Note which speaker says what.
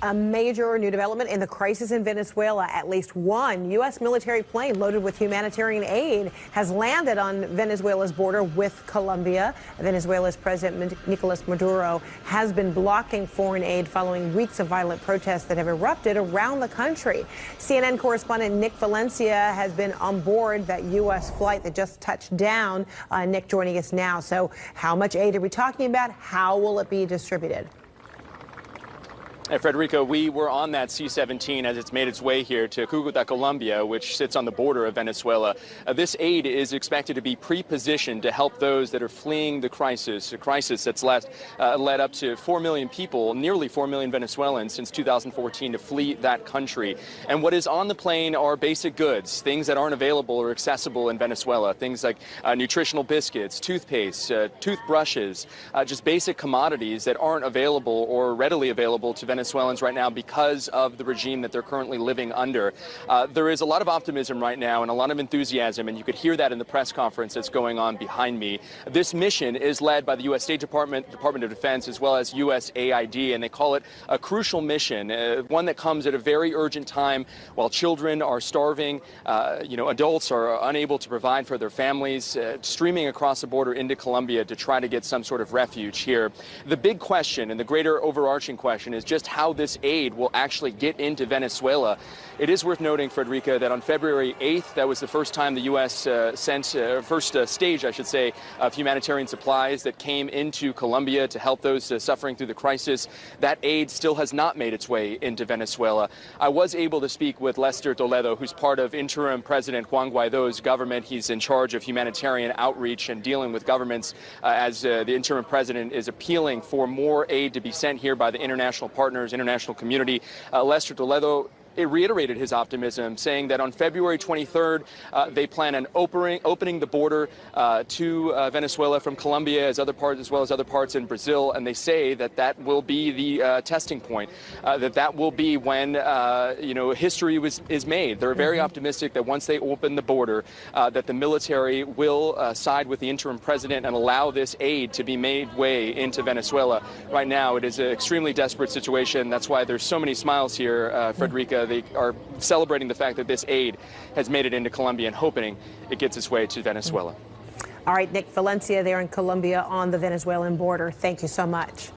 Speaker 1: A major new development in the crisis in Venezuela. At least one U.S. military plane loaded with humanitarian aid has landed on Venezuela's border with Colombia. Venezuela's President Nicolas Maduro has been blocking foreign aid following weeks of violent protests that have erupted around the country. CNN correspondent Nick Valencia has been on board that U.S. flight that just touched down. Nick joining us now. So how much aid are we talking about? How will it be distributed?
Speaker 2: Frederica, we were on that C-17 as it's made its way here to Cúcuta, Colombia, which sits on the border of Venezuela. This aid is expected to be pre-positioned to help those that are fleeing the crisis, a crisis that's led up to 4 million people, nearly 4 million Venezuelans since 2014 to flee that country. And what is on the plane are basic goods, things that aren't available or accessible in Venezuela, things like nutritional biscuits, toothpaste, toothbrushes, just basic commodities that aren't available or readily available to Venezuelans right now because of the regime that they're currently living under. There is a lot of optimism right now and a lot of enthusiasm, and you could hear that in the press conference that's going on behind me. This mission is led by the U.S. State Department, Department of Defense, as well as USAID, and they call it a crucial mission, one that comes at a very urgent time while children are starving, adults are unable to provide for their families, streaming across the border into Colombia to try to get some sort of refuge here. The big question and the greater overarching question is just how this aid will actually get into Venezuela. It is worth noting, Frederica, that on February 8th, that was the first time the U.S. sent first stage, I should say, of humanitarian supplies that came into Colombia to help those suffering through the crisis. That aid still has not made its way into Venezuela. I was able to speak with Lester Toledo, who's part of interim President Juan Guaido's government. He's in charge of humanitarian outreach and dealing with governments as the interim president is appealing for more aid to be sent here by the international partners, international community. Lester Toledo reiterated his optimism, saying that on February 23rd, they plan on opening the border to Venezuela from Colombia as well as other parts in Brazil, and they say that that will be the testing point, that will be when history is made. They're very optimistic that once they open the border, that the military will side with the interim president and allow this aid to be made way into Venezuela. Right now, it is an extremely desperate situation. That's why there's so many smiles here, Frederica. They are celebrating the fact that this aid has made it into Colombia and hoping it gets its way to Venezuela.
Speaker 1: All right, Nick Valencia there in Colombia on the Venezuelan border. Thank you so much.